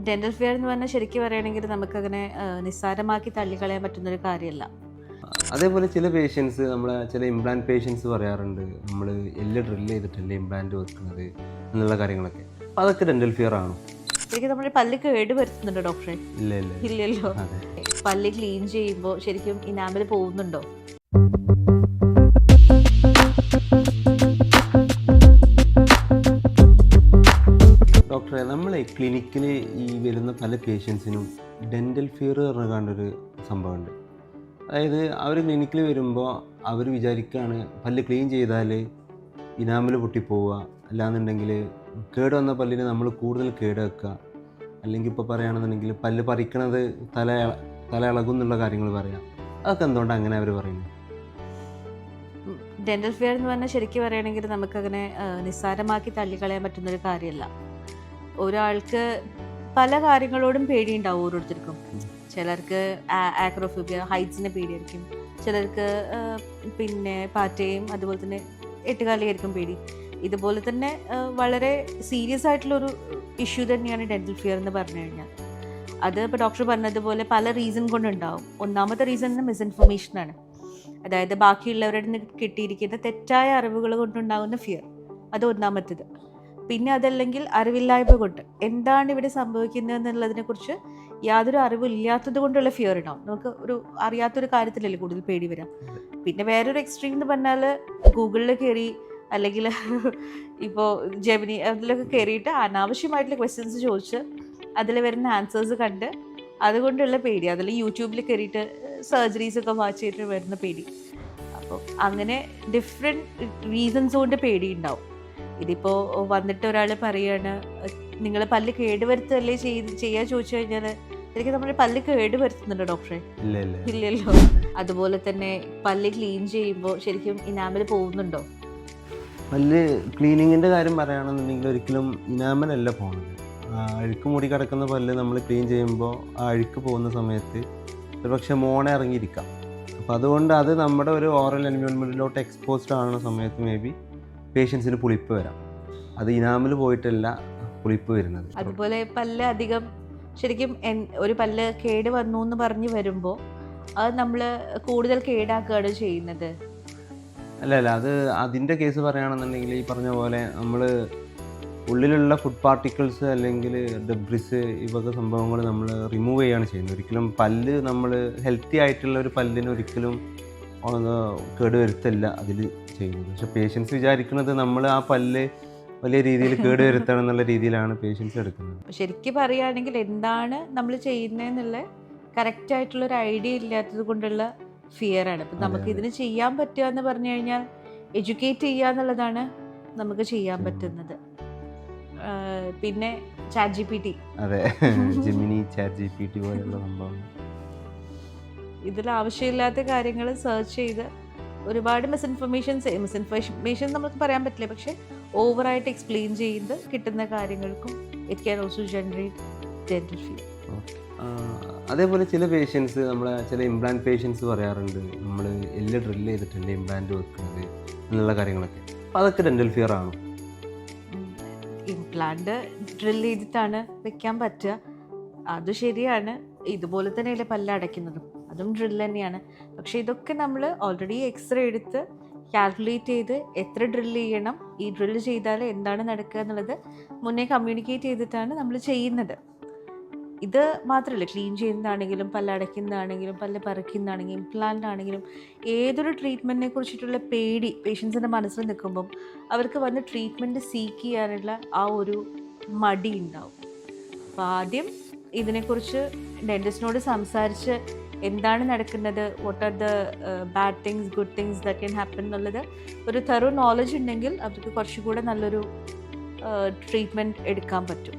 Dental fair എന്ന് പറഞ്ഞാൽ ശരിക്കും പറയുകയാണെങ്കിൽ നമുക്കങ്ങനെ നിസ്സാരമാക്കി തള്ളിക്കളയാൻ പറ്റുന്നൊരു കാര്യമല്ല. അതേപോലെ ചില പേഷ്യൻസ് നമ്മളെ ചില ഇംപ്ലാന്റ് പേഷ്യൻസ് പറയാറുണ്ട് നമ്മൾ എല്ല് ഡ്രില്ല് ചെയ്തിട്ടല്ലേ ഇംപ്ലാന്റ് വെക്കുന്നത് എന്നുള്ള കാര്യങ്ങളൊക്കെ. അപ്പോൾ അതൊക്കെ ഡെന്റൽ ഫിയർ ആണോ? ശരിക്കും നമ്മുടെ പല്ല് കേട് വരുത്തുന്നുണ്ടോ ഡോക്ടറെ? ഇല്ല ഇല്ല ഇല്ലല്ലോ. അതെ. പല്ല് ക്ലീൻ ചെയ്യുമ്പോൾ ശരിക്കും ഇനാമൽ പോകുന്നുണ്ടോ? ഡോക്ടറെ, നമ്മളെ ക്ലിനിക്കിൽ ഈ വരുന്ന പല പേഷ്യൻസിനും ഡെന്റൽ ഫിയർ പറഞ്ഞൊരു സംഭവമുണ്ട്. അതായത് അവർ ക്ലിനിക്കിൽ വരുമ്പോൾ അവർ വിചാരിക്കുകയാണ് പല്ല് ക്ലീൻ ചെയ്താൽ ഇനാമൽ പൊട്ടിപ്പോവുക, അല്ലാന്നുണ്ടെങ്കിൽ കേട് വന്ന പല്ലിന് നമ്മൾ കൂടുതൽ കേട് വെക്കുക, അല്ലെങ്കിൽ ഇപ്പോൾ പറയുകയാണെന്നുണ്ടെങ്കിൽ പല്ല് പറിക്കണത് തല ഇളകും എന്നുള്ള കാര്യങ്ങൾ പറയാം. അതൊക്കെ എന്തുകൊണ്ടാണ് അങ്ങനെ അവർ പറയുന്നത്? ഡെന്റൽ ഫെയർ എന്ന് പറഞ്ഞാൽ ശരിക്കും പറയുകയാണെങ്കിൽ നമുക്കങ്ങനെ നിസ്സാരമാക്കി തള്ളിക്കളയാൻ പറ്റുന്നൊരു കാര്യമല്ല. ഒരാൾക്ക് പല കാര്യങ്ങളോടും പേടിയുണ്ടാവും ഓരോരുത്തർക്കും. ചിലർക്ക് ആക്രോഫോബിയ, ഹൈറ്റ്സിനെ പേടിയായിരിക്കും. ചിലർക്ക് പിന്നെ പാറ്റയും അതുപോലെ തന്നെ എട്ടുകാലിയായിരിക്കും പേടി. ഇതുപോലെ തന്നെ വളരെ സീരിയസ് ആയിട്ടുള്ളൊരു ഇഷ്യൂ തന്നെയാണ് ഡെന്റൽ ഫിയർ എന്ന് പറഞ്ഞു കഴിഞ്ഞാൽ. അത് ഇപ്പോൾ ഡോക്ടർ പറഞ്ഞതുപോലെ പല റീസൺ കൊണ്ടുണ്ടാവും. ഒന്നാമത്തെ റീസൺ മിസ്ഇൻഫർമേഷനാണ്. അതായത് ബാക്കിയുള്ളവരുടെ നിന്ന് കിട്ടിയിരിക്കുന്ന തെറ്റായ അറിവുകൾ കൊണ്ടുണ്ടാകുന്ന ഫിയർ, അത് ഒന്നാമത്തേത്. പിന്നെ അതല്ലെങ്കിൽ അറിവില്ലായ്മ കൊണ്ട് എന്താണ് ഇവിടെ സംഭവിക്കുന്നത് എന്നുള്ളതിനെക്കുറിച്ച് യാതൊരു അറിവില്ലാത്തത് കൊണ്ടുള്ള ഫിയർ ഉണ്ടാവും. നമുക്ക് ഒരു അറിയാത്തൊരു കാര്യത്തിലല്ലേ കൂടുതൽ പേടി വരാം. പിന്നെ വേറൊരു എക്സ്ട്രീം എന്ന് പറഞ്ഞാൽ ഗൂഗിളിൽ കയറി അല്ലെങ്കിൽ ഇപ്പോൾ ജെമിനി അതിലൊക്കെ കയറിയിട്ട് അനാവശ്യമായിട്ടുള്ള ക്വസ്റ്റ്യൻസ് ചോദിച്ച് അതിൽ വരുന്ന ആൻസേഴ്സ് കണ്ട് അതുകൊണ്ടുള്ള പേടി, അതിൽ യൂട്യൂബിൽ കയറിയിട്ട് സർജറീസൊക്കെ വാച്ച് ചെയ്തിട്ട് വരുന്ന പേടി. അപ്പോൾ അങ്ങനെ ഡിഫറെൻറ്റ് റീസൺസ് കൊണ്ട് പേടി ഉണ്ടാവും. ഇതിപ്പോൾ വന്നിട്ട് ഒരാൾ പറയുകയാണ് നിങ്ങൾ പല്ല് കേടുവരുത്തല്ലേ ചെയ്യാൻ ചോദിച്ചു കഴിഞ്ഞാൽ ശരിക്കും നമ്മൾ പല്ല് കേടുവരുത്തുന്നുണ്ടോ ഡോക്ടറെ? ഇല്ലല്ലോ. അതുപോലെ തന്നെ പല്ല് ക്ലീൻ ചെയ്യുമ്പോൾ ശരിക്കും ഇനാമൽ പോകുന്നുണ്ടോ? പല്ല് ക്ലീനിങ്ങിൻ്റെ കാര്യം പറയുകയാണെന്നുണ്ടെങ്കിൽ ഒരിക്കലും ഇനാമലല്ല പോകുന്നത്. അഴുക്ക് മൂടി കിടക്കുന്ന പല്ല് നമ്മൾ ക്ലീൻ ചെയ്യുമ്പോൾ ആ അഴുക്ക് പോകുന്ന സമയത്ത് ഒരുപക്ഷെ മോണ ഇറങ്ങിയിരിക്കാം. അപ്പോൾ അതുകൊണ്ട് അത് നമ്മുടെ ഒരു ഓറൽ എൻവയോൺമെൻറ്റിലോട്ട് എക്സ്പോസ്ഡ് ആവുന്ന സമയത്ത് മേ ബി പേഷ്യൻസിന് പുളിപ്പ് വരാം. അത് ഇനാമൽ പോയിട്ടല്ല പുളിപ്പ് വരുന്നത്. അതുപോലെ പല്ല് അധികം ശരിക്കും ഒരു പല്ല് കേട് വന്നു എന്ന് പറഞ്ഞ് വരുമ്പോൾ അത് നമ്മൾ കൂടുതൽ കേടാക്കുകയാണ് ചെയ്യുന്നത്. അല്ല അത് അതിൻ്റെ കേസ് പറയുകയാണെന്നുണ്ടെങ്കിൽ ഈ പറഞ്ഞ പോലെ നമ്മൾ ഉള്ളിലുള്ള ഫുഡ് പാർട്ടിക്കിൾസ് അല്ലെങ്കിൽ ഡെബ്രിസ് ഇവയൊക്കെ സംഭവങ്ങൾ നമ്മൾ റിമൂവ് ചെയ്യുകയാണ് ചെയ്യുന്നത്. ഒരിക്കലും പല്ല് നമ്മൾ ഹെൽത്തി ആയിട്ടുള്ള ഒരു പല്ലിന് ഒരിക്കലും കേടുവരുത്തല്ല അതിൽ ചെയ്യുന്നത്. പക്ഷെ പേഷ്യൻസ് വിചാരിക്കുന്നത് നമ്മൾ ആ പല്ല് വലിയ രീതിയിൽ കേടുവരുത്തണം എന്നുള്ള രീതിയിലാണ് പേഷ്യൻസ് എടുക്കുന്നത്. ശരിക്കും പറയുകയാണെങ്കിൽ എന്താണ് നമ്മൾ ചെയ്യുന്നതെന്നുള്ള കറക്റ്റായിട്ടുള്ളൊരു ഐഡിയ ഇല്ലാത്തത് കൊണ്ടുള്ള ഫിയറാണ്. ഇപ്പം നമുക്ക് ഇതിന് ചെയ്യാൻ പറ്റുക എന്ന് പറഞ്ഞു കഴിഞ്ഞാൽ എഡ്യൂക്കേറ്റ് ചെയ്യുക എന്നുള്ളതാണ് നമുക്ക് ചെയ്യാൻ പറ്റുന്നത്. പിന്നെ ചാറ്റ് GPT, അതെ, ജെമിനി, ചാറ്റ് GPT പോലെയുള്ള സംഭവം. ഇതിൽ ആവശ്യമില്ലാത്ത കാര്യങ്ങൾ സെർച്ച് ചെയ്ത് ഒരുപാട് മിസ്ഇൻഫർമേഷൻ നമുക്ക് പറയാൻ പറ്റില്ല, പക്ഷെ ഓവറായിട്ട് എക്സ്പ്ലെയിൻ ചെയ്ത് കിട്ടുന്ന കാര്യങ്ങൾക്കും it can also generate dental fear. അതേപോലെ ചില പേഷ്യൻസ് നമ്മളെ ചില ഇംപ്ലാന്റ് പേഷ്യൻസ് പറയാറുണ്ട് നമ്മൾ എല്ല് ഡ്രില്ല് ചെയ്തിട്ടല്ലേ ഇംപ്ലാന്റ് വെക്കുന്നത് എന്നുള്ള കാര്യങ്ങളൊക്കെ. അപ്പോൾ അതൊക്കെ ഡെന്റൽ ഫിയർ ആണോ? ഇംപ്ലാന്റ് ഡ്രിൽ ചെയ്തിട്ടാണ് വെക്കാൻ പറ്റുക, അത് ശരിയാണ്. ഇതുപോലെ തന്നെയല്ലേ പല്ല് അടയ്ക്കുന്നതും, അതും ഡ്രിൽ തന്നെയാണ്. പക്ഷേ ഇതൊക്കെ നമ്മൾ ഓൾറെഡി എക്സ്റേ എടുത്ത് കാൽക്കുലേറ്റ് ചെയ്ത് എത്ര ഡ്രില്ല് ചെയ്യണം, ഈ ഡ്രില്ല് ചെയ്താൽ എന്താണ് നടക്കുക എന്നുള്ളത് മുന്നേ കമ്മ്യൂണിക്കേറ്റ് ചെയ്തിട്ടാണ് നമ്മൾ ചെയ്യുന്നത്. ഇത് മാത്രമല്ല, ക്ലീൻ ചെയ്യുന്നതാണെങ്കിലും പല്ല് അടയ്ക്കുന്നതാണെങ്കിലും പല്ല് പറിക്കുന്നതാണെങ്കിലും ഇംപ്ലാന്റ് ആണെങ്കിലും ഏതൊരു ട്രീറ്റ്മെൻറ്റിനെ കുറിച്ചിട്ടുള്ള പേടി പേഷ്യൻസിൻ്റെ മനസ്സിൽ നിൽക്കുമ്പം അവർക്ക് വന്ന് ട്രീറ്റ്മെൻറ്റ് സീക്ക് ചെയ്യാനുള്ള ആ ഒരു മടി ഉണ്ടാവും. അപ്പോൾ ആദ്യം ഇതിനെക്കുറിച്ച് ഡെൻറ്റിസ്റ്റിനോട് സംസാരിച്ച് എന്താണ് നടക്കുന്നത്, what are the bad things, good things that can happen എന്നുള്ളത് ഒരു തെറോ നോളജ് ഉണ്ടെങ്കിൽ അവർക്ക് കുറച്ചുകൂടെ നല്ലൊരു ട്രീറ്റ്മെൻറ്റ് എടുക്കാൻ പറ്റും.